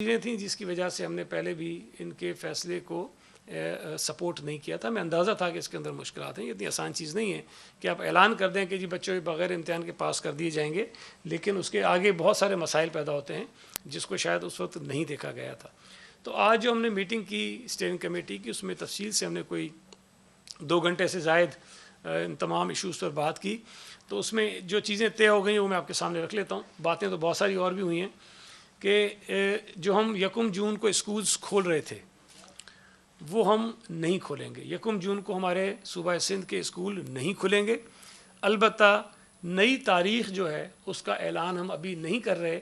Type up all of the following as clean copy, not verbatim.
چیزیں تھیں جس کی وجہ سے ہم نے پہلے بھی ان کے فیصلے کو سپورٹ نہیں کیا تھا. ہمیں اندازہ تھا کہ اس کے اندر مشکلات ہیں. یہ اتنی آسان چیز نہیں ہے کہ آپ اعلان کر دیں کہ جی بچوں بغیر امتحان کے پاس کر دیے جائیں گے، لیکن اس کے آگے بہت سارے مسائل پیدا ہوتے ہیں جس کو شاید اس وقت نہیں دیکھا گیا تھا. تو آج جو ہم نے میٹنگ کی اسٹیئرنگ کمیٹی کی، اس میں تفصیل سے ہم نے کوئی 2 گھنٹے سے زائد ان تمام ایشوز پر بات کی. تو اس میں جو چیزیں طے ہو گئیں وہ میں آپ کے سامنے رکھ لیتا ہوں. باتیں تو بہت ساری اور بھی ہوئی ہیں کہ جو ہم 1 جون کو اسکولز کھول رہے تھے وہ ہم نہیں کھولیں گے. 1 جون کو ہمارے صوبہ سندھ کے اسکول نہیں کھلیں گے. البتہ نئی تاریخ جو ہے اس کا اعلان ہم ابھی نہیں کر رہے.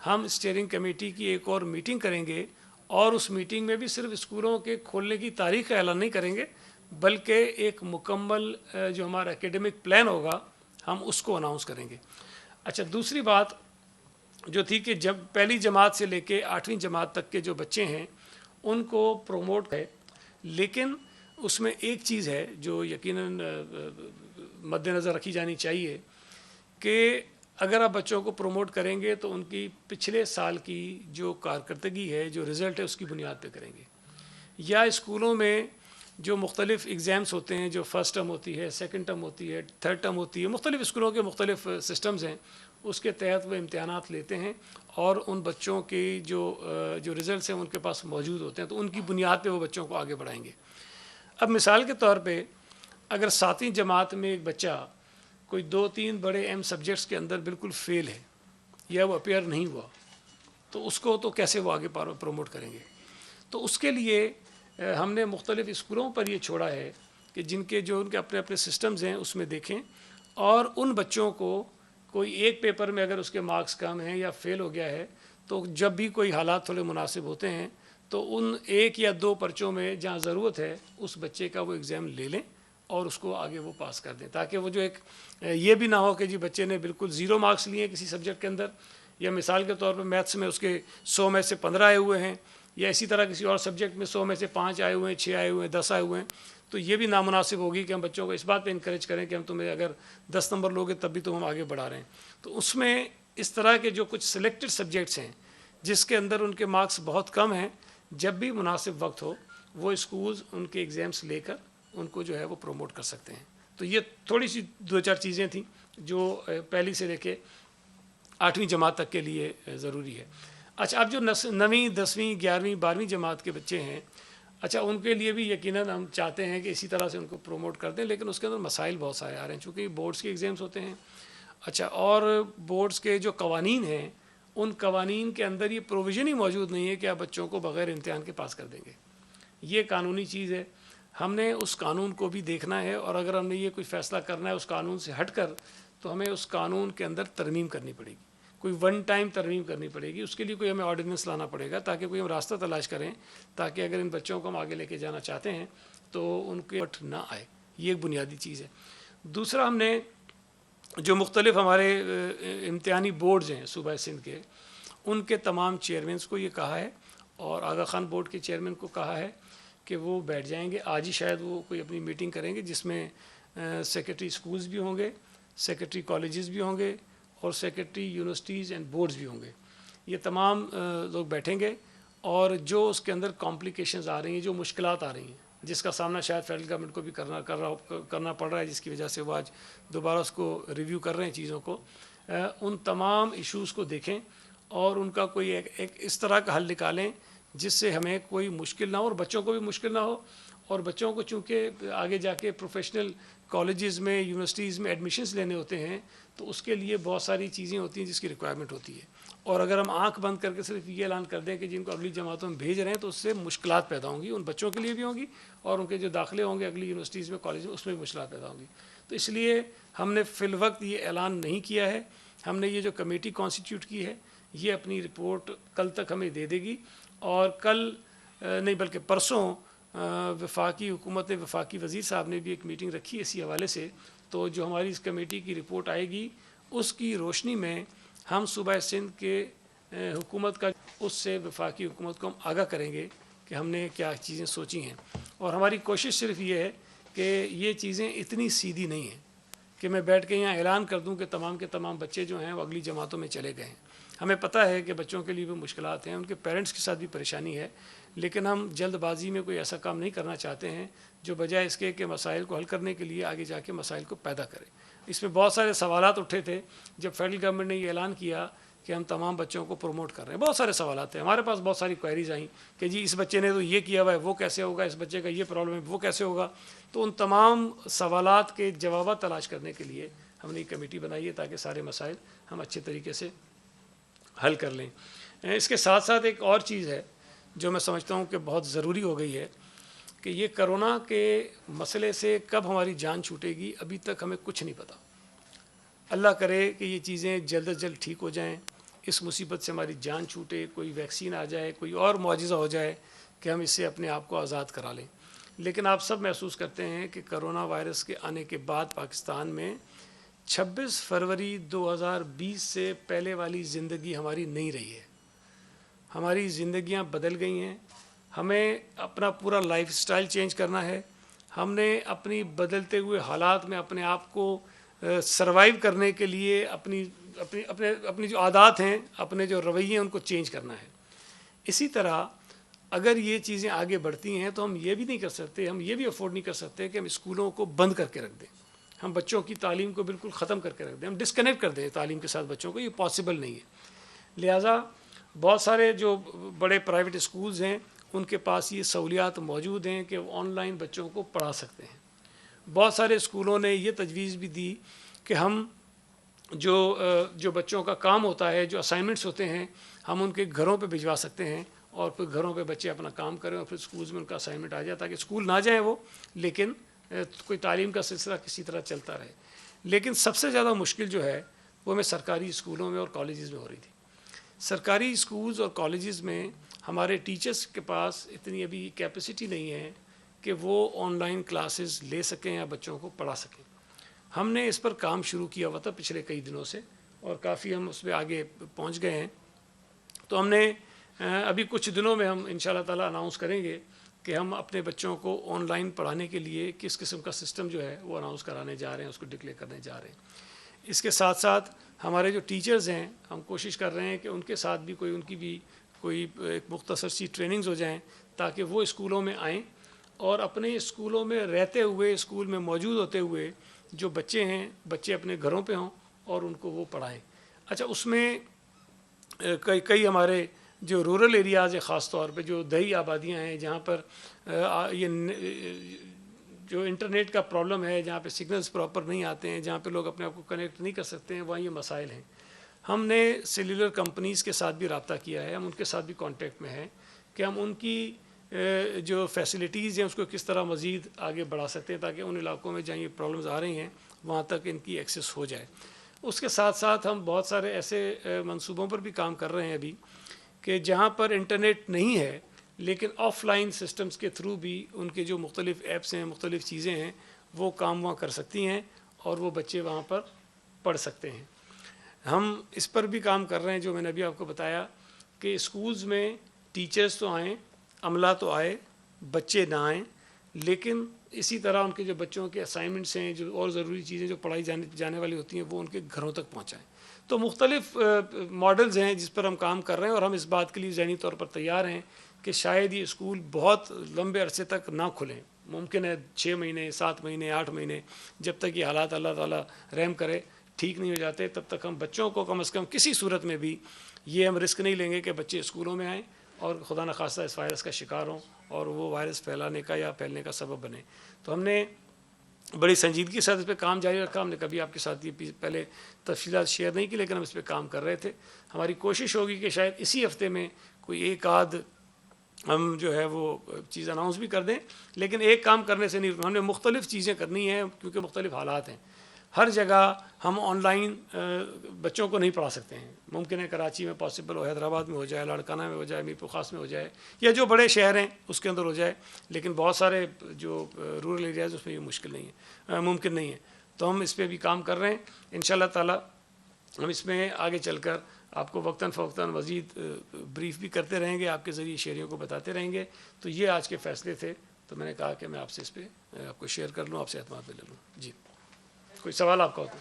ہم اسٹیئرنگ کمیٹی کی ایک اور میٹنگ کریں گے اور اس میٹنگ میں بھی صرف اسکولوں کے کھولنے کی تاریخ کا اعلان نہیں کریں گے، بلکہ ایک مکمل جو ہمارا ایکیڈمک پلان ہوگا ہم اس کو اناؤنس کریں گے. اچھا، دوسری بات جو تھی کہ جب پہلی جماعت سے لے کے 8ویں جماعت تک کے جو بچے ہیں ان کو پروموٹ ہے، لیکن اس میں ایک چیز ہے جو یقیناً مد نظر رکھی جانی چاہیے کہ اگر آپ بچوں کو پروموٹ کریں گے تو ان کی پچھلے سال کی جو کارکردگی ہے، جو رزلٹ ہے، اس کی بنیاد پہ کریں گے. یا اسکولوں میں جو مختلف ایگزامس ہوتے ہیں، جو فرسٹ ٹرم ہوتی ہے، سیکنڈ ٹرم ہوتی ہے، تھرڈ ٹرم ہوتی ہے، مختلف اسکولوں کے مختلف سسٹمز ہیں، اس کے تحت وہ امتحانات لیتے ہیں اور ان بچوں کے جو رزلٹس ہیں ان کے پاس موجود ہوتے ہیں، تو ان کی بنیاد پہ وہ بچوں کو آگے بڑھائیں گے. اب مثال کے طور پہ اگر 7ویں جماعت میں ایک بچہ کوئی 2-3 بڑے اہم سبجیکٹس کے اندر بالکل فیل ہے یا وہ اپیئر نہیں ہوا، تو اس کو تو کیسے وہ آگے پروموٹ کریں گے؟ تو اس کے لیے ہم نے مختلف اسکولوں پر یہ چھوڑا ہے کہ ان کے اپنے اپنے سسٹمز ہیں اس میں دیکھیں، اور ان بچوں کو کوئی ایک پیپر میں اگر اس کے مارکس کم ہیں یا فیل ہو گیا ہے تو جب بھی کوئی حالات تھوڑے مناسب ہوتے ہیں تو ان 1 یا 2 پرچوں میں جہاں ضرورت ہے اس بچے کا وہ ایگزام لے لیں اور اس کو آگے وہ پاس کر دیں، تاکہ وہ جو ایک یہ بھی نہ ہو کہ جی بچے نے بالکل 0 مارکس لیے کسی سبجیکٹ کے اندر، یا مثال کے طور پر میتھس میں اس کے 100 میں سے 15 آئے ہوئے ہیں، یا اسی طرح کسی اور سبجیکٹ میں 100 میں سے 5 آئے ہوئے ہیں، 6 آئے ہوئے ہیں، 10 آئے ہوئے ہیں. تو یہ بھی نامناسب ہوگی کہ ہم بچوں کو اس بات پہ انکریج کریں کہ ہم تمہیں اگر 10 نمبر لوگے تب بھی تو ہم آگے بڑھا رہے ہیں. تو اس میں اس طرح کے جو کچھ سلیکٹڈ سبجیکٹس ہیں جس کے اندر ان کے مارکس بہت کم ہیں، جب بھی مناسب وقت ہو وہ اسکولز ان کے ایگزامس لے کر ان کو جو ہے وہ پروموٹ کر سکتے ہیں. تو یہ تھوڑی سی 2-4 چیزیں تھیں جو پہلی سے لے کے 8ویں جماعت تک کے لیے ضروری ہے. اچھا، اب جو 9ویں 10ویں 11ویں 12ویں جماعت کے بچے ہیں، اچھا ان کے لیے بھی یقیناً ہم چاہتے ہیں کہ اسی طرح سے ان کو پروموٹ کر دیں، لیکن اس کے اندر مسائل بہت سارے آ رہے ہیں چونکہ بورڈز کے ایگزامس ہوتے ہیں. اچھا، اور بورڈز کے جو قوانین ہیں ان قوانین کے اندر یہ پروویژن ہی موجود نہیں ہے کہ آپ بچوں کو بغیر امتحان کے پاس کر دیں گے. یہ قانونی چیز ہے، ہم نے اس قانون کو بھی دیکھنا ہے، اور اگر ہم نے یہ کوئی فیصلہ کرنا ہے اس قانون سے ہٹ کر تو ہمیں اس قانون کے اندر ترمیم کرنی پڑے گی، کوئی 1 ٹائم ترمیم کرنی پڑے گی. اس کے لیے کوئی ہمیں آرڈیننس لانا پڑے گا تاکہ کوئی ہم راستہ تلاش کریں، تاکہ اگر ان بچوں کو ہم آگے لے کے جانا چاہتے ہیں تو ان کے وقت نہ آئے. یہ ایک بنیادی چیز ہے. دوسرا، ہم نے جو مختلف ہمارے امتحانی بورڈز ہیں صوبہ سندھ کے، ان کے تمام چیئرمینس کو یہ کہا ہے، اور آغا خان بورڈ کے چیئرمین کو کہا ہے کہ وہ بیٹھ جائیں گے. آج ہی شاید وہ کوئی اپنی میٹنگ کریں گے جس میں سیکرٹری اسکولز بھی ہوں گے، سیکرٹری کالجز بھی ہوں گے، اور سیکرٹری یونیورسٹیز اینڈ بورڈز بھی ہوں گے. یہ تمام لوگ بیٹھیں گے، اور جو اس کے اندر کمپلیکیشنز آ رہی ہیں، جو مشکلات آ رہی ہیں، جس کا سامنا شاید فیڈرل گورنمنٹ کو بھی کرنا پڑ رہا ہے، جس کی وجہ سے وہ آج دوبارہ اس کو ریویو کر رہے ہیں چیزوں کو، ان تمام ایشوز کو دیکھیں اور ان کا کوئی ایک اس طرح کا حل نکالیں جس سے ہمیں کوئی مشکل نہ ہو اور بچوں کو بھی مشکل نہ ہو. اور بچوں کو چونکہ آگے جا کے پروفیشنل کالجز میں، یونیورسٹیز میں ایڈمیشنز لینے ہوتے ہیں، تو اس کے لیے بہت ساری چیزیں ہوتی ہیں جس کی ریکوائرمنٹ ہوتی ہے. اور اگر ہم آنکھ بند کر کے صرف یہ اعلان کر دیں کہ جن کو اگلی جماعتوں میں بھیج رہے ہیں تو اس سے مشکلات پیدا ہوں گی، ان بچوں کے لیے بھی ہوں گی، اور ان کے جو داخلے ہوں گے اگلی یونیورسٹیز میں، کالج میں، اس میں بھی مشکلات پیدا ہوں گی. تو اس لیے ہم نے فی الوقت یہ اعلان نہیں کیا ہے. ہم نے یہ جو کمیٹی کانسٹیٹیوٹ کی ہے یہ اپنی رپورٹ کل تک ہمیں دے دے گی، اور کل نہیں بلکہ پرسوں وفاقی حکومت نے، وفاقی وزیر صاحب نے بھی ایک میٹنگ رکھی اسی حوالے سے. تو جو ہماری اس کمیٹی کی رپورٹ آئے گی اس کی روشنی میں ہم صوبہ سندھ کے حکومت کا اس سے وفاقی حکومت کو ہم آگاہ کریں گے کہ ہم نے کیا چیزیں سوچی ہیں. اور ہماری کوشش صرف یہ ہے کہ یہ چیزیں اتنی سیدھی نہیں ہیں کہ میں بیٹھ کے یہاں اعلان کر دوں کہ تمام کے تمام بچے جو ہیں وہ اگلی جماعتوں میں چلے گئے ہیں. ہمیں پتہ ہے کہ بچوں کے لیے بھی مشکلات ہیں، ان کے پیرنٹس کے ساتھ بھی پریشانی ہے، لیکن ہم جلد بازی میں کوئی ایسا کام نہیں کرنا چاہتے ہیں جو بجائے اس کے کہ مسائل کو حل کرنے کے لیے آگے جا کے مسائل کو پیدا کرے۔ اس میں بہت سارے سوالات اٹھے تھے جب فیڈرل گورنمنٹ نے یہ اعلان کیا کہ ہم تمام بچوں کو پروموٹ کر رہے ہیں، بہت سارے سوالات ہیں، ہمارے پاس بہت ساری کوئریز آئیں کہ جی اس بچے نے تو یہ کیا ہوا ہے، وہ کیسے ہوگا، اس بچے کا یہ پرابلم ہے، وہ کیسے ہوگا۔ تو ان تمام سوالات کے جوابات تلاش کرنے کے لیے ہم نے ایک کمیٹی بنائی ہے تاکہ سارے مسائل ہم اچھے طریقے سے حل کر لیں۔ اس کے ساتھ ساتھ ایک اور چیز ہے جو میں سمجھتا ہوں کہ بہت ضروری ہو گئی ہے کہ یہ کرونا کے مسئلے سے کب ہماری جان چھوٹے گی ابھی تک ہمیں کچھ نہیں پتہ۔ اللہ کرے کہ یہ چیزیں جلد از جلد ٹھیک ہو جائیں، اس مصیبت سے ہماری جان چھوٹے، کوئی ویکسین آ جائے، کوئی اور معجزہ ہو جائے کہ ہم اس سے اپنے آپ کو آزاد کرا لیں۔ لیکن آپ سب محسوس کرتے ہیں کہ کرونا وائرس کے آنے کے بعد پاکستان میں 26 فروری 2020 سے پہلے والی زندگی ہماری نہیں رہی ہے، ہماری زندگیاں بدل گئی ہیں۔ ہمیں اپنا پورا لائف سٹائل چینج کرنا ہے، ہم نے اپنی بدلتے ہوئے حالات میں اپنے آپ کو سروائیو کرنے کے لیے اپنی جو عادات ہیں، اپنے جو رویے ہیں، ان کو چینج کرنا ہے۔ اسی طرح اگر یہ چیزیں آگے بڑھتی ہیں تو ہم یہ بھی نہیں کر سکتے، ہم یہ بھی افورڈ نہیں کر سکتے کہ ہم اسکولوں کو بند کر کے رکھ دیں، ہم بچوں کی تعلیم کو بالکل ختم کر کے رکھ دیں، ہم ڈسکنیکٹ کر دیں تعلیم کے ساتھ بچوں کو، یہ پاسبل نہیں ہے۔ لہٰذا بہت سارے جو بڑے پرائیویٹ اسکولز ہیں ان کے پاس یہ سہولیات موجود ہیں کہ وہ آن لائن بچوں کو پڑھا سکتے ہیں۔ بہت سارے اسکولوں نے یہ تجویز بھی دی کہ ہم جو بچوں کا کام ہوتا ہے، جو اسائنمنٹس ہوتے ہیں، ہم ان کے گھروں پہ بھجوا سکتے ہیں اور پھر گھروں پہ بچے اپنا کام کریں اور پھر اسکولز میں ان کا اسائنمنٹ آ جائے تاکہ اسکول نہ جائیں وہ، لیکن کوئی تعلیم کا سلسلہ کسی طرح چلتا رہے۔ لیکن سب سے زیادہ مشکل جو ہے وہ ہمیں سرکاری اسکولوں میں اور کالجز میں ہو رہی تھی۔ سرکاری اسکولز اور کالجز میں ہمارے ٹیچرز کے پاس اتنی ابھی کیپیسٹی نہیں ہے کہ وہ آن لائن کلاسز لے سکیں یا بچوں کو پڑھا سکیں۔ ہم نے اس پر کام شروع کیا ہوا تھا پچھلے کئی دنوں سے اور کافی ہم اس پہ آگے پہنچ گئے ہیں۔ تو ہم نے ابھی کچھ دنوں میں ہم انشاءاللہ تعالیٰ اناؤنس کریں گے کہ ہم اپنے بچوں کو آن لائن پڑھانے کے لیے کس قسم کا سسٹم جو ہے وہ اناؤنس کرانے جا رہے ہیں، اس کو ڈکلیئر کرنے جا رہے ہیں۔ اس کے ساتھ ساتھ ہمارے جو ٹیچرز ہیں ہم کوشش کر رہے ہیں کہ ان کے ساتھ بھی ان کی بھی کوئی ایک مختصر سی ٹریننگز ہو جائیں تاکہ وہ اسکولوں میں آئیں اور اپنے اسکولوں میں رہتے ہوئے، اسکول میں موجود ہوتے ہوئے جو بچے ہیں، بچے اپنے گھروں پہ ہوں اور ان کو وہ پڑھائیں۔ اچھا، اس میں کئی ہمارے جو رورل ایریاز ہیں، خاص طور پہ جو دیہی آبادیاں ہیں جہاں پر یہ جو انٹرنیٹ کا پرابلم ہے، جہاں پہ سگنلز پراپر نہیں آتے ہیں، جہاں پہ لوگ اپنے آپ کو کنیکٹ نہیں کر سکتے ہیں، وہاں یہ مسائل ہیں۔ ہم نے سیلولر کمپنیز کے ساتھ بھی رابطہ کیا ہے، ہم ان کے ساتھ بھی کانٹیکٹ میں ہیں کہ ہم ان کی جو فیسلٹیز ہیں اس کو کس طرح مزید آگے بڑھا سکتے ہیں تاکہ ان علاقوں میں جہاں یہ پرابلمز آ رہی ہیں وہاں تک ان کی ایکسیس ہو جائے۔ اس کے ساتھ ساتھ ہم بہت سارے ایسے منصوبوں پر بھی کام کر رہے ہیں ابھی کہ جہاں پر انٹرنیٹ نہیں ہے لیکن آف لائن سسٹمز کے تھرو بھی ان کے جو مختلف ایپس ہیں، مختلف چیزیں ہیں، وہ کام وہاں کر سکتی ہیں اور وہ بچے وہاں پر پڑھ سکتے ہیں۔ ہم اس پر بھی کام کر رہے ہیں جو میں نے ابھی آپ کو بتایا کہ اسکولز میں ٹیچرز تو آئیں، عملہ تو آئے، بچے نہ آئیں، لیکن اسی طرح ان کے جو بچوں کے اسائنمنٹس ہیں، جو اور ضروری چیزیں جو پڑھائی جانے والی ہوتی ہیں، وہ ان کے گھروں تک پہنچائیں۔ تو مختلف ماڈلز ہیں جس پر ہم کام کر رہے ہیں اور ہم اس بات کے لیے ذہنی طور پر تیار ہیں کہ شاید یہ اسکول بہت لمبے عرصے تک نہ کھلیں، ممکن ہے 6 مہینے، 7 مہینے، 8 مہینے، جب تک یہ حالات اللہ تعالیٰ رحم کرے ٹھیک نہیں ہو جاتے تب تک ہم بچوں کو کم از کم کسی صورت میں بھی یہ ہم رسک نہیں لیں گے کہ بچے اسکولوں میں آئیں اور خدا نخواستہ اس وائرس کا شکار ہوں اور وہ وائرس پھیلانے کا یا پھیلنے کا سبب بنے۔ تو ہم نے بڑی سنجیدگی کے ساتھ اس پہ کام جاری رکھا۔ ہم نے کبھی آپ کے ساتھ یہ پہلے تفصیلات شیئر نہیں کی لیکن ہم اس پہ کام کر رہے تھے۔ ہماری کوشش ہوگی کہ شاید اسی ہفتے میں کوئی ایک آدھ ہم جو ہے وہ چیز اناؤنس بھی کر دیں، لیکن ایک کام کرنے سے نہیں، ہم نے مختلف چیزیں کرنی ہیں کیونکہ مختلف حالات ہیں۔ ہر جگہ ہم آن لائن بچوں کو نہیں پڑھا سکتے ہیں، ممکن ہے کراچی میں پاسبل ہو، حیدرآباد میں ہو جائے، لاڑکانہ میں ہو جائے، میرپور خاص میں ہو جائے، یا جو بڑے شہر ہیں اس کے اندر ہو جائے، لیکن بہت سارے جو رورل ایریاز اس میں یہ مشکل نہیں ہے، ممکن نہیں ہے۔ تو ہم اس پہ بھی کام کر رہے ہیں، انشاءاللہ تعالیٰ ہم اس میں آگے چل کر آپ کو وقتاً فوقتاً مزید بریف بھی کرتے رہیں گے، آپ کے ذریعے شہریوں کو بتاتے رہیں گے۔ تو یہ آج کے فیصلے تھے، تو میں نے کہا کہ میں آپ سے اس پہ آپ کو شیئر کر لوں، آپ سے اعتماد میں لے لوں۔ جی، کوئی سوال آپ کا ہو تو؟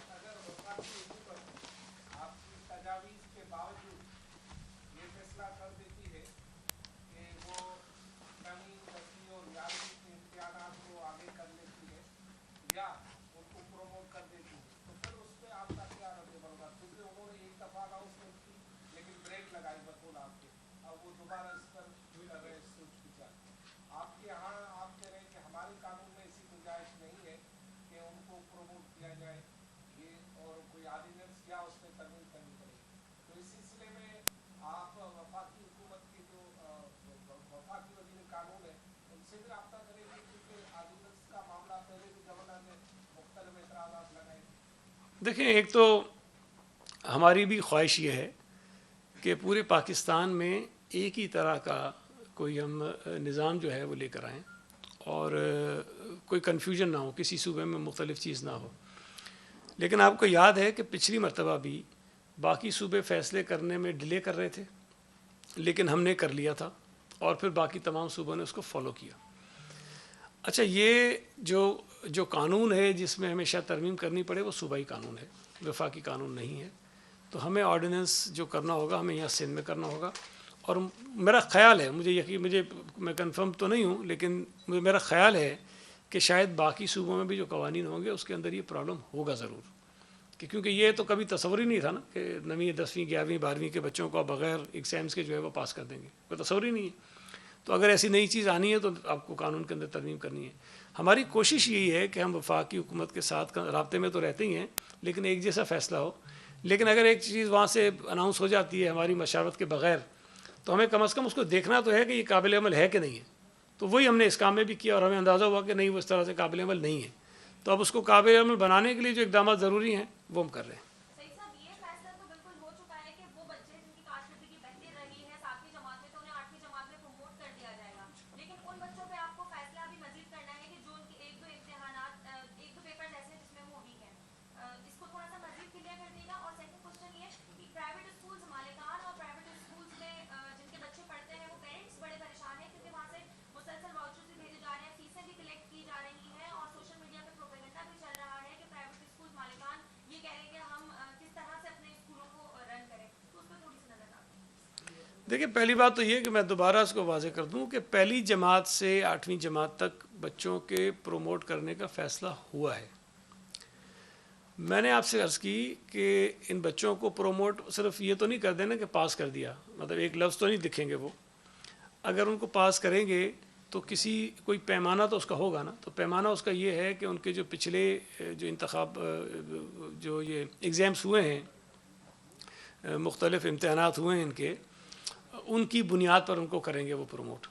دیا جائے یہ اور کوئی آرڈیننس کیا اس میں ترمیم کرنی پڑے گی. تو اس سلسلے میں آپ وفاقی حکومت کے جو وفاقی وزیر قانون ہے ان سے بھی رابطہ کریں گے کیونکہ آرڈیننس کا معاملہ پہلے بھی گورنر نے مختلف اعتراضات لگائے. دیکھیں، ایک تو ہماری بھی خواہش یہ ہے کہ پورے پاکستان میں ایک ہی طرح کا کوئی ہم نظام جو ہے وہ لے کر آئیں اور کوئی کنفیوژن نہ ہو، کسی صوبے میں مختلف چیز نہ ہو. لیکن آپ کو یاد ہے کہ پچھلی مرتبہ بھی باقی صوبے فیصلے کرنے میں ڈیلے کر رہے تھے، لیکن ہم نے کر لیا تھا اور پھر باقی تمام صوبوں نے اس کو فالو کیا. اچھا، یہ جو قانون ہے جس میں ہمیشہ ترمیم کرنی پڑے وہ صوبائی قانون ہے، وفاقی قانون نہیں ہے. تو ہمیں آرڈیننس جو کرنا ہوگا ہمیں یہاں سندھ میں کرنا ہوگا. اور میرا خیال ہے، میں کنفرم تو نہیں ہوں، لیکن میرا خیال ہے کہ شاید باقی صوبوں میں بھی جو قوانین ہوں گے اس کے اندر یہ پرابلم ہوگا ضرور، کیونکہ یہ تو کبھی تصور ہی نہیں تھا نا کہ 9ویں 10ویں 11ویں 12ویں کے بچوں کو بغیر ایگزامس کے جو ہے وہ پاس کر دیں گے، کوئی تصور ہی نہیں ہے. تو اگر ایسی نئی چیز آنی ہے تو آپ کو قانون کے اندر ترمیم کرنی ہے. ہماری کوشش یہی ہے کہ ہم وفاقی حکومت کے ساتھ رابطے میں تو رہتے ہی ہیں، لیکن ایک جیسا فیصلہ ہو. لیکن اگر ایک چیز وہاں سے اناؤنس ہو جاتی ہے ہماری مشاورت کے بغیر، تو ہمیں کم از کم اس کو دیکھنا تو ہے کہ یہ قابل عمل ہے کہ نہیں ہے. تو وہی ہم نے اس کام میں بھی کیا اور ہمیں اندازہ ہوا کہ نہیں، وہ اس طرح سے قابل عمل نہیں ہے. تو اب اس کو قابل عمل بنانے کے لیے جو اقدامات ضروری ہیں وہ ہم کر رہے ہیں. دیکھیں، پہلی بات تو یہ کہ میں دوبارہ اس کو واضح کر دوں کہ پہلی جماعت سے 8ویں جماعت تک بچوں کے پروموٹ کرنے کا فیصلہ ہوا ہے. میں نے آپ سے عرض کی کہ ان بچوں کو پروموٹ صرف یہ تو نہیں کر دینا کہ پاس کر دیا، مطلب ایک لفظ تو نہیں دکھیں گے وہ. اگر ان کو پاس کریں گے تو کوئی پیمانہ تو اس کا ہوگا نا. تو پیمانہ اس کا یہ ہے کہ ان کے جو پچھلے جو انتخاب جو یہ ایگزامس ہوئے ہیں، مختلف امتحانات ہوئے ہیں ان کی بنیاد پر ان کو کریں گے وہ پروموٹ.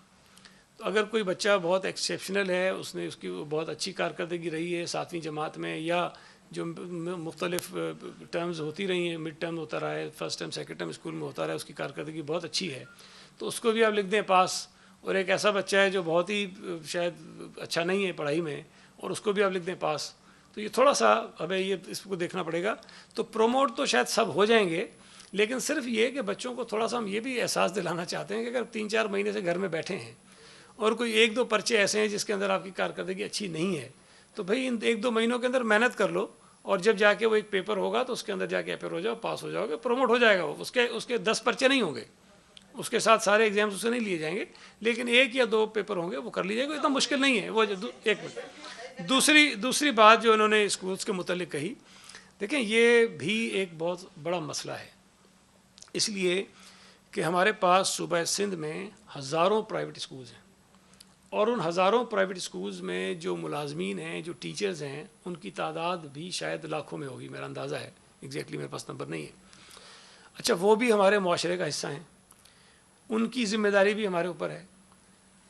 تو اگر کوئی بچہ بہت ایکسیپشنل ہے، اس کی بہت اچھی کارکردگی رہی ہے 7ویں جماعت میں، یا جو مختلف ٹرمز ہوتی رہی ہیں، مڈ ٹرم ہوتا رہا ہے، first term second term school میں ہوتا رہا ہے، اس کی کارکردگی بہت اچھی ہے، تو اس کو بھی آپ لکھ دیں پاس. اور ایک ایسا بچہ ہے جو بہت ہی شاید اچھا نہیں ہے پڑھائی میں، اور اس کو بھی آپ لکھ دیں پاس. تو یہ تھوڑا سا ہمیں اس کو دیکھنا پڑے گا. تو پروموٹ تو شاید سب ہو جائیں گے، لیکن صرف یہ کہ بچوں کو تھوڑا سا ہم یہ بھی احساس دلانا چاہتے ہیں کہ اگر 3-4 مہینے سے گھر میں بیٹھے ہیں اور کوئی 1-2 پرچے ایسے ہیں جس کے اندر آپ کی کارکردگی اچھی نہیں ہے، تو بھائی ان 1-2 مہینوں کے اندر محنت کر لو، اور جب جا کے وہ ایک پیپر ہوگا تو اس کے اندر جا کے اپیئر ہو جاؤ، پاس ہو جاؤ گے، پروموٹ ہو جائے گا. وہ اس کے 10 پرچے نہیں ہوں گے، اس کے ساتھ سارے ایگزامس اسے نہیں لیے جائیں گے، لیکن 1 یا 2 پیپر ہوں گے، وہ کر لیجیے گا. اتنا مشکل نہیں ہے وہ. ایک منٹ، دوسری بات جو انہوں نے اسکولس کے متعلق کہی، دیکھیں یہ بھی ایک بہت بڑا مسئلہ ہے، اس لیے کہ ہمارے پاس صوبہ سندھ میں ہزاروں پرائیویٹ اسکولز ہیں، اور ان ہزاروں پرائیویٹ اسکولز میں جو ملازمین ہیں، جو ٹیچرز ہیں، ان کی تعداد بھی شاید لاکھوں میں ہوگی، میرا اندازہ ہے، ایگزیکٹلی میرے پاس نمبر نہیں ہے. اچھا، وہ بھی ہمارے معاشرے کا حصہ ہیں، ان کی ذمہ داری بھی ہمارے اوپر ہے.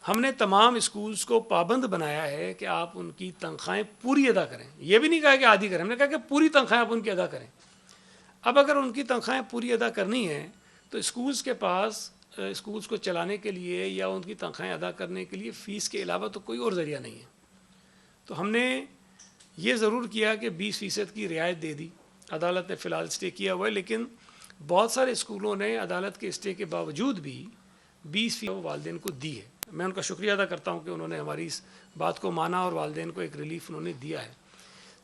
ہم نے تمام اسکولز کو پابند بنایا ہے کہ آپ ان کی تنخواہیں پوری ادا کریں. یہ بھی نہیں کہا کہ آدھی کریں، ہم نے کہا کہ پوری تنخواہیں آپ ان کی ادا کریں. اب اگر ان کی تنخواہیں پوری ادا کرنی ہیں تو اسکولز کے پاس اسکولز کو چلانے کے لیے یا ان کی تنخواہیں ادا کرنے کے لیے فیس کے علاوہ تو کوئی اور ذریعہ نہیں ہے. تو ہم نے یہ ضرور کیا کہ 20% کی رعایت دے دی. عدالت نے فی الحال اسٹے کیا ہوا ہے، لیکن بہت سارے اسکولوں نے عدالت کے اسٹے کے باوجود بھی 20% والدین کو دی ہے. میں ان کا شکریہ ادا کرتا ہوں کہ انہوں نے ہماری اس بات کو مانا اور والدین کو ایک ریلیف انہوں نے دیا ہے.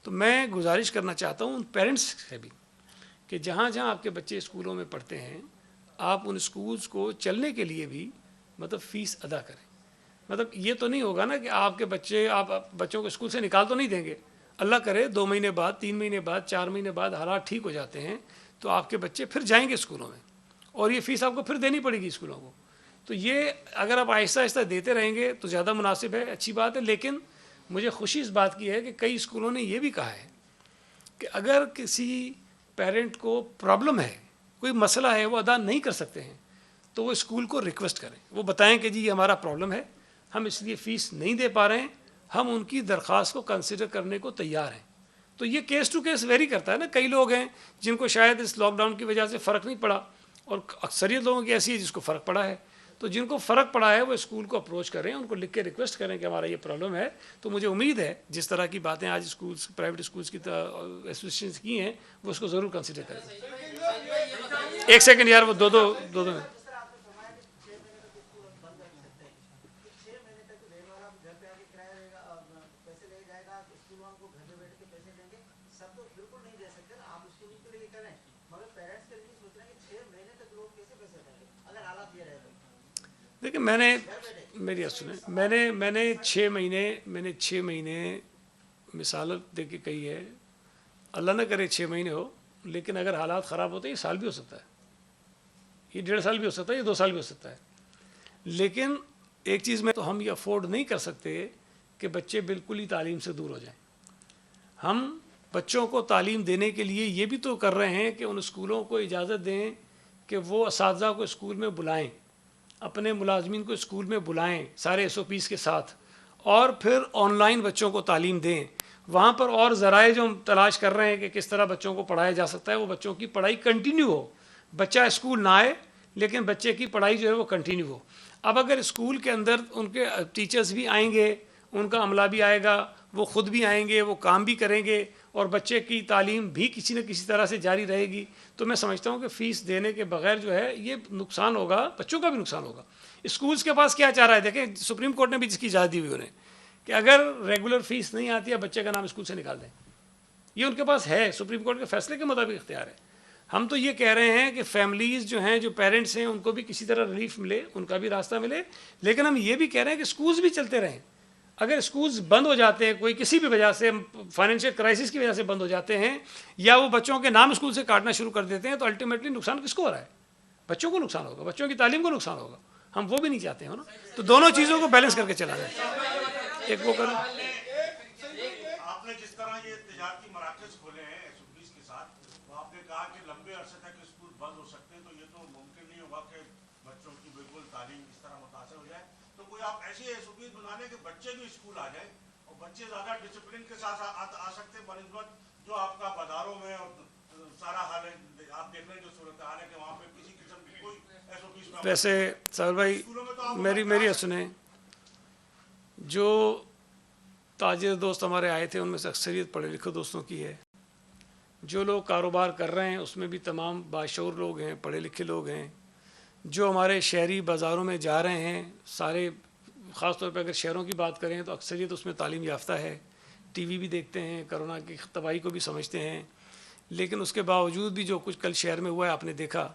تو میں گزارش کرنا چاہتا ہوں ان پیرنٹس سے بھی کہ جہاں جہاں آپ کے بچے اسکولوں میں پڑھتے ہیں، آپ ان اسکولز کو چلنے کے لیے بھی مطلب فیس ادا کریں. مطلب یہ تو نہیں ہوگا نا کہ آپ بچوں کو اسکول سے نکال تو نہیں دیں گے. اللہ کرے 2 مہینے بعد، 3 مہینے بعد، 4 مہینے بعد حالات ٹھیک ہو جاتے ہیں تو آپ کے بچے پھر جائیں گے اسکولوں میں، اور یہ فیس آپ کو پھر دینی پڑے گی اسکولوں کو. تو یہ اگر آپ آہستہ آہستہ دیتے رہیں گے تو زیادہ مناسب ہے، اچھی بات ہے. لیکن مجھے خوشی اس بات کی ہے کہ کئی اسکولوں نے یہ بھی کہا ہے کہ اگر کسی پیرنٹ کو پرابلم ہے، کوئی مسئلہ ہے، وہ ادا نہیں کر سکتے ہیں، تو وہ اسکول کو ریکویسٹ کریں، وہ بتائیں کہ جی یہ ہمارا پرابلم ہے، ہم اس لیے فیس نہیں دے پا رہے ہیں، ہم ان کی درخواست کو کنسیڈر کرنے کو تیار ہیں. تو یہ کیس ٹو کیس ویری کرتا ہے نا. کئی لوگ ہیں جن کو شاید اس لاک ڈاؤن کی وجہ سے فرق نہیں پڑا، اور اکثریت لوگوں کی ایسی ہے جس کو فرق پڑا ہے. تو جن کو فرق پڑا ہے وہ اسکول کو اپروچ کریں، ان کو لکھ کے ریکویسٹ کریں کہ ہمارا یہ پرابلم ہے. تو مجھے امید ہے جس طرح کی باتیں آج اسکولس، پرائیویٹ اسکولس کی ایسوسیشنز کی ہیں، وہ اس کو ضرور کنسیڈر کریں. ایک سیکنڈ یار، وہ دو دیکھیں، میری بات سنیں، میں نے 6 مہینے مثال دے کے کہی ہے. اللہ نہ کرے 6 مہینے ہو، لیکن اگر حالات خراب ہوتے ہیں یہ سال بھی ہو سکتا ہے، یہ 1.5 سال بھی ہو سکتا ہے، یہ 2 سال بھی ہو سکتا ہے. لیکن ایک چیز میں تو ہم یہ افورڈ نہیں کر سکتے کہ بچے بالکل ہی تعلیم سے دور ہو جائیں. ہم بچوں کو تعلیم دینے کے لیے یہ بھی تو کر رہے ہیں کہ ان اسکولوں کو اجازت دیں کہ وہ اساتذہ کو اسکول میں بلائیں، اپنے ملازمین کو اسکول میں بلائیں سارے SOPs کے ساتھ، اور پھر آن لائن بچوں کو تعلیم دیں. وہاں پر اور ذرائع جو ہم تلاش کر رہے ہیں کہ کس طرح بچوں کو پڑھایا جا سکتا ہے، وہ بچوں کی پڑھائی کنٹینیو ہو. بچہ اسکول نہ آئے لیکن بچے کی پڑھائی جو ہے وہ کنٹینیو ہو. اب اگر اسکول کے اندر ان کے ٹیچرز بھی آئیں گے، ان کا عملہ بھی آئے گا، وہ خود بھی آئیں گے، وہ کام بھی کریں گے، اور بچے کی تعلیم بھی کسی نہ کسی طرح سے جاری رہے گی، تو میں سمجھتا ہوں کہ فیس دینے کے بغیر جو ہے یہ نقصان ہوگا، بچوں کا بھی نقصان ہوگا. اسکولز کے پاس کیا چاہ رہا ہے؟ دیکھیں، سپریم کورٹ نے بھی جس کی اجازت دی ہوئی انہیں کہ اگر ریگولر فیس نہیں آتی ہے بچے کا نام اسکول سے نکال دیں. یہ ان کے پاس ہے، سپریم کورٹ کے فیصلے کے مطابق اختیار ہے. ہم تو یہ کہہ رہے ہیں کہ فیملیز جو ہیں، جو پیرنٹس ہیں، ان کو بھی کسی طرح ریلیف ملے، ان کا بھی راستہ ملے. لیکن ہم یہ بھی کہہ رہے ہیں کہ اسکولز بھی چلتے رہیں. اگر اسکولز بند ہو جاتے ہیں کوئی کسی بھی وجہ سے، فائنینشیل کرائسس کی وجہ سے بند ہو جاتے ہیں، یا وہ بچوں کے نام اسکول سے کاٹنا شروع کر دیتے ہیں، تو الٹیمیٹلی نقصان کس کو ہو رہا ہے؟ بچوں کو نقصان ہوگا، بچوں کی تعلیم کو نقصان ہوگا. ہم وہ بھی نہیں چاہتے ہیں نا. تو دونوں چیزوں کو بیلنس کر کے چلانا ہے. ایک وہ کریں. آپ نے جس طرح یہ تجارتی مراکز کھولے ہیں SOPs کے ساتھ، وہ آپ نے کہا کہ لمبے عرصے تک اسکول بند ہو سکتے ہیں، تو یہ تو ممکن نہیں ہوگا کہ بچوں کی بالکل تعلیم اس طرح متاثر ہو جائے. تو کوئی آپ ایسی SOPs بنا لیں کہ بچے بھی اسکول آ جائیں، اور بچے زیادہ ڈسپلن کے ساتھ آ سکتے ہیں بنسبت جو آپ کا بازاروں میں اور سارا حال ہے. آپ دیکھ رہے ہیں جو صورتحال ہے کہ وہاں پہ کسی قسم کی کوئی SOPs. ویسے سر بھائی، میری سنیں، جو تاجر دوست ہمارے آئے تھے ان میں سے اکثریت پڑھے لکھے دوستوں کی ہے. جو لوگ کاروبار کر رہے ہیں اس میں بھی تمام باشعور لوگ ہیں، پڑھے لکھے لوگ ہیں. جو ہمارے شہری بازاروں میں جا رہے ہیں سارے، خاص طور پہ اگر شہروں کی بات کریں تو اکثریت اس میں تعلیم یافتہ ہے، ٹی وی بھی دیکھتے ہیں، کرونا کی تباہی کو بھی سمجھتے ہیں. لیکن اس کے باوجود بھی جو کچھ کل شہر میں ہوا ہے آپ نے دیکھا.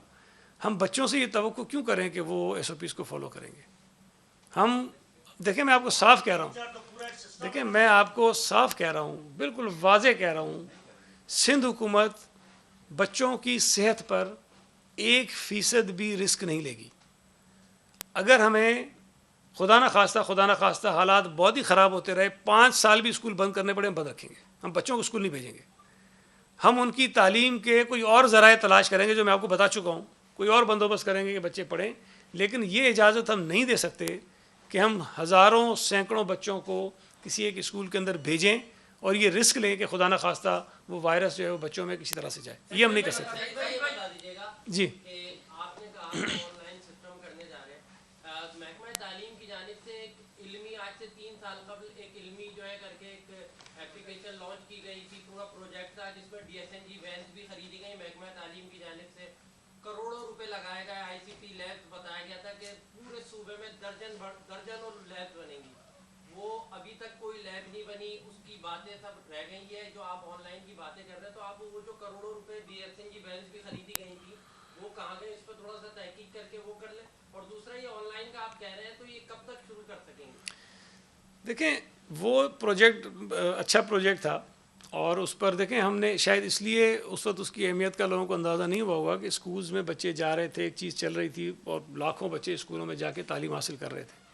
ہم بچوں سے یہ توقع کیوں کریں کہ وہ SOPs کو فالو کریں گے؟ ہم دیکھیں، میں آپ کو صاف کہہ رہا ہوں، بالکل واضح کہہ رہا ہوں، سندھ حکومت بچوں کی صحت پر 1% بھی رسک نہیں لے گی. اگر ہمیں خدا نہ خواستہ حالات بہت ہی خراب ہوتے رہے، 5 سال بھی اسکول بند کرنے پڑے، ہم بند رکھیں گے. ہم بچوں کو اسکول نہیں بھیجیں گے. ہم ان کی تعلیم کے کوئی اور ذرائع تلاش کریں گے، جو میں آپ کو بتا چکا ہوں، کوئی اور بندوبست کریں گے کہ بچے پڑھیں. لیکن یہ اجازت ہم نہیں دے سکتے کہ ہم ہزاروں سینکڑوں بچوں کو کسی ایک اسکول کے اندر بھیجیں اور یہ رسک لیں کہ خدا نہ خواستہ وہ وائرس جو ہے وہ بچوں میں کسی طرح سے جائے. یہ ہم نہیں کر سکتے. جی، آپ نے کہا آن لائن سسٹم کرنے جا رہے ہیں. محکمہ تعلیم کی جانب سے ایک علمی، آج سے 3 سال قبل ایک علمی جو ہے کر کے ایک ایپلیکیشن لانچ کی گئی تھی. پورا پروجیکٹ تھا جس میں DSNG وینس بھی خریدی گئی محکمہ تعلیم کی جانب سے. کروڑوں روپے لگائے گئے. ICT لیبس بتایا گیا تھا کہ پورے صوبے میں درجنوں لیبس بنیں گی. وہ ابھی تک کوئی لیب نہیں بنی. اس کی باتیں سب رہ گئی ہیں. جو آپ آن لائن کی باتیں کر رہے ہیں، تو آپ وہ جو کروڑوں روپے DSNG وینس بھی خریدی گئی تھی وہ کہاں گئے؟ اس پر تھوڑا سا تحقیق کر کے وہ کر لیں. اور دوسرا، یہ آن لائن کا آپ کہہ رہے ہیں، تو یہ کب تک شروع کر سکیں گے؟ دیکھیں، وہ پروجیکٹ اچھا پروجیکٹ تھا، اور اس پر دیکھیں ہم نے شاید اس لیے اس وقت اس کی اہمیت کا لوگوں کو اندازہ نہیں ہوا ہوگا کہ اسکولز میں بچے جا رہے تھے، ایک چیز چل رہی تھی، اور لاکھوں بچے اسکولوں میں جا کے تعلیم حاصل کر رہے تھے.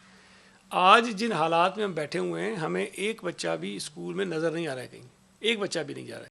آج جن حالات میں ہم بیٹھے ہوئے ہیں، ہمیں ایک بچہ بھی اسکول میں نظر نہیں آ رہا ہے، کہیں ایک بچہ بھی نہیں جا رہا ہے.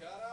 11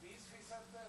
20%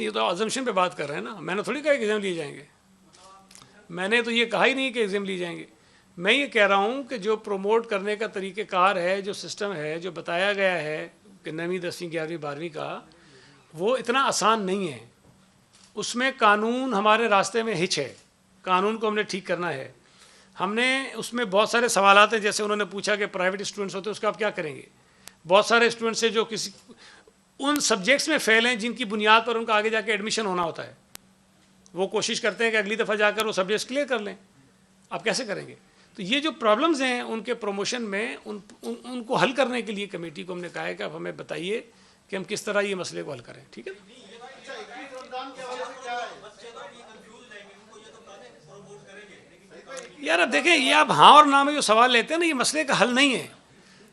یہ تو azamtion پہ بات کر رہے ہیں نا. میں نے تھوڑی کہا کہ ایگزام لیے جائیں گے, میں نے تو یہ کہا ہی نہیں کہ ایگزام لیے جائیں گے. میں یہ کہہ رہا ہوں کہ جو پروموٹ کرنے کا طریقہ کار ہے, جو سسٹم ہے, جو بتایا گیا ہے کہ 9ویں 10ویں 11ویں 12ویں کا, وہ اتنا آسان نہیں ہے. اس میں قانون ہمارے راستے میں ہچ ہے, قانون کو ہم نے ٹھیک کرنا ہے. ہم نے اس میں بہت سارے سوالات ہیں, جیسے انہوں نے پوچھا کہ پرائیویٹ اسٹوڈنٹس ہوتے ہیں اس کا آپ کیا کریں گے. بہت سارے اسٹوڈنٹس ہیں جو کسی ان سبجیکٹس میں فیل ہیں جن کی بنیاد پر ان کا آگے جا کے ایڈمیشن ہونا ہوتا ہے. وہ کوشش کرتے ہیں کہ اگلی دفعہ جا کر وہ سبجیکٹس کلیئر کر لیں. آپ کیسے کریں گے؟ تو یہ جو پرابلمز ہیں ان کے پروموشن میں ان کو حل کرنے کے لیے کمیٹی کو ہم نے کہا ہے کہ آپ ہمیں بتائیے کہ ہم کس طرح یہ مسئلے کو حل کریں. ٹھیک ہے. یار اب دیکھیں, یہ آپ ہاں اور نہ میں جو سوال لیتے ہیں نا, یہ مسئلے کا حل نہیں ہے.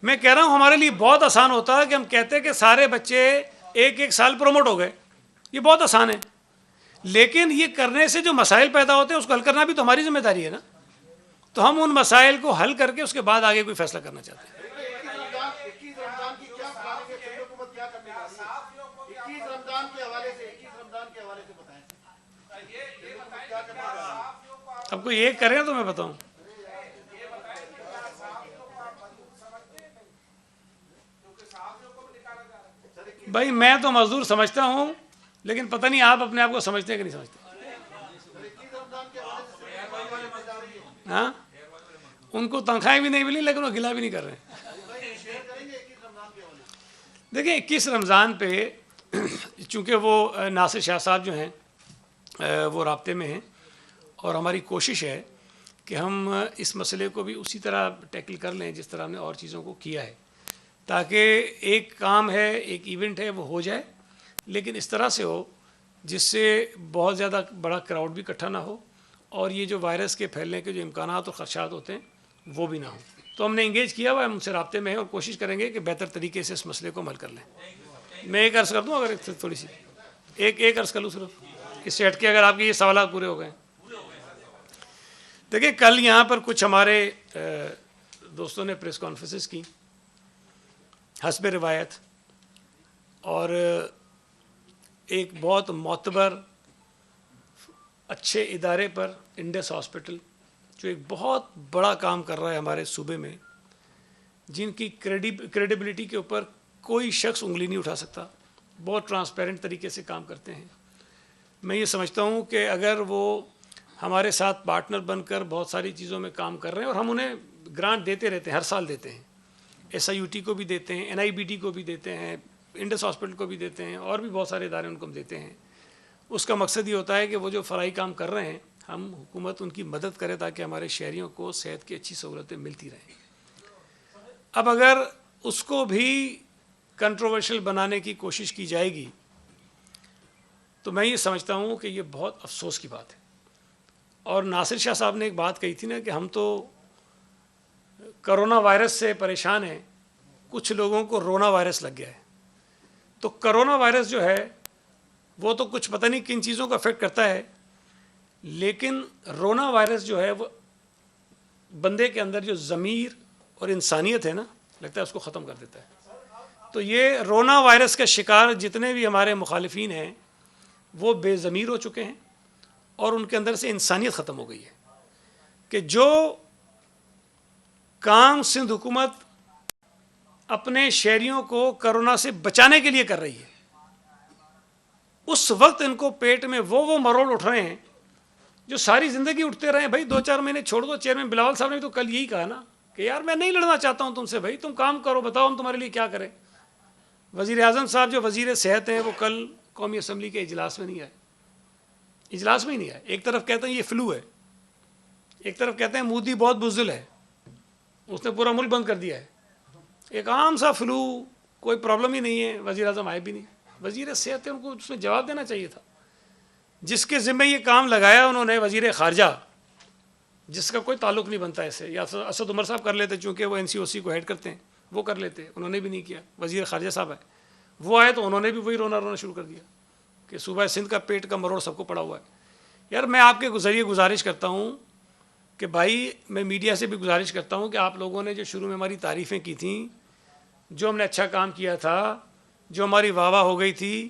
میں کہہ رہا ہوں ہمارے لیے بہت آسان ہوتا ہے کہ ہم کہتے ہیں کہ سارے بچے ایک سال پروموٹ ہو گئے, یہ بہت آسان ہے. لیکن یہ کرنے سے جو مسائل پیدا ہوتے ہیں اس کو حل کرنا بھی تو ہماری ذمہ داری ہے نا. تو ہم ان مسائل کو حل کر کے اس کے بعد آگے کوئی فیصلہ کرنا چاہتے ہیں. اب کوئی ایک کرے تو میں بتاؤں. بھائی میں تو مزدور سمجھتا ہوں, لیکن پتہ نہیں آپ اپنے آپ کو سمجھتے ہیں کہ نہیں سمجھتے. ہاں, ان کو تنخواہیں بھی نہیں ملی لیکن وہ گلا بھی نہیں کر رہے ہیں. دیکھیں 21 رمضان پہ چونکہ وہ ناصر شاہ صاحب جو ہیں وہ رابطے میں ہیں, اور ہماری کوشش ہے کہ ہم اس مسئلے کو بھی اسی طرح ٹیکل کر لیں جس طرح ہم نے اور چیزوں کو کیا ہے, تاکہ ایک کام ہے, ایک ایونٹ ہے, وہ ہو جائے, لیکن اس طرح سے ہو جس سے بہت زیادہ بڑا کراؤڈ بھی اکٹھا نہ ہو, اور یہ جو وائرس کے پھیلنے کے جو امکانات اور خدشات ہوتے ہیں وہ بھی نہ ہوں. تو ہم نے انگیج کیا ہوا ہے, ہم ان سے رابطے میں ہیں, اور کوشش کریں گے کہ بہتر طریقے سے اس مسئلے کو حل کر لیں. میں ایک عرض کر دوں, اگر تھوڑی سی ایک عرض کر لوں صرف, اس سے ہٹ کے اگر آپ کے یہ سوالات پورے ہو گئے. دیکھیں کل یہاں پر کچھ ہمارے دوستوں نے پریس کانفرنسز کی حسب روایت, اور ایک بہت معتبر اچھے ادارے پر, انڈس ہاسپٹل, جو ایک بہت بڑا کام کر رہا ہے ہمارے صوبے میں, جن کی کریڈیبلٹی کے اوپر کوئی شخص انگلی نہیں اٹھا سکتا, بہت ٹرانسپیرنٹ طریقے سے کام کرتے ہیں. میں یہ سمجھتا ہوں کہ اگر وہ ہمارے ساتھ پارٹنر بن کر بہت ساری چیزوں میں کام کر رہے ہیں, اور ہم انہیں گرانٹ دیتے رہتے ہیں, ہر سال دیتے ہیں, SIUT کو بھی دیتے ہیں, NIBT کو بھی دیتے ہیں, انڈس ہاسپٹل کو بھی دیتے ہیں, اور بھی بہت سارے ادارے ان کو ہم دیتے ہیں. اس کا مقصد یہ ہوتا ہے کہ وہ جو فرائی کام کر رہے ہیں, ہم حکومت ان کی مدد کرے تاکہ ہمارے شہریوں کو صحت کی اچھی سہولتیں ملتی رہیں. اب اگر اس کو بھی کنٹروورشل بنانے کی کوشش کی جائے گی تو میں یہ سمجھتا ہوں کہ یہ بہت افسوس کی بات ہے. اور ناصر شاہ صاحب نے ایک بات کہی تھی نا کہ ہم تو کرونا وائرس سے پریشان ہیں, کچھ لوگوں کو رونا وائرس لگ گیا ہے. تو کرونا وائرس جو ہے وہ تو کچھ پتہ نہیں کن چیزوں کو افیکٹ کرتا ہے, لیکن رونا وائرس جو ہے وہ بندے کے اندر جو ضمیر اور انسانیت ہے نا, لگتا ہے اس کو ختم کر دیتا ہے. تو یہ رونا وائرس کا شکار جتنے بھی ہمارے مخالفین ہیں وہ بے ضمیر ہو چکے ہیں, اور ان کے اندر سے انسانیت ختم ہو گئی ہے. کہ جو کام سندھ حکومت اپنے شہریوں کو کرونا سے بچانے کے لیے کر رہی ہے, اس وقت ان کو پیٹ میں وہ مروڑ اٹھ رہے ہیں جو ساری زندگی اٹھتے رہے ہیں. بھائی 2-4 مہینے چھوڑ دو. چیئرمین بلاول صاحب نے تو کل یہی کہا نا کہ یار میں نہیں لڑنا چاہتا ہوں تم سے, بھائی تم کام کرو, بتاؤ ہم تمہارے لیے کیا کریں. وزیر اعظم صاحب جو وزیر صحت ہیں وہ کل قومی اسمبلی کے اجلاس میں نہیں آئے, اجلاس میں ہی نہیں آئے. ایک طرف کہتے ہیں یہ فلو ہے, ایک طرف کہتے ہیں مودی بہت بزدل ہے, اس نے پورا ملک بند کر دیا ہے. ایک عام سا فلو, کوئی پرابلم ہی نہیں ہے, وزیر اعظم آئے بھی نہیں. وزیر صحت ہے, ان کو اس میں جواب دینا چاہیے تھا. جس کے ذمہ یہ کام لگایا انہوں نے وزیر خارجہ, جس کا کوئی تعلق نہیں بنتا ایسے, یا اسد عمر صاحب کر لیتے چونکہ وہ NCOC کو ہیڈ کرتے ہیں, وہ کر لیتے, انہوں نے بھی نہیں کیا. وزیر خارجہ صاحب آئے, وہ آئے تو انہوں نے بھی وہی رونا شروع کر دیا کہ صوبہ سندھ کا پیٹ کا مروڑ سب کو پڑا ہوا ہے. یار میں آپ کے ذریعے گزارش کرتا ہوں کہ بھائی, میں میڈیا سے بھی گزارش کرتا ہوں کہ آپ لوگوں نے جو شروع میں ہماری تعریفیں کی تھیں, جو ہم نے اچھا کام کیا تھا, جو ہماری واہ واہ ہو گئی تھی,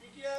PTI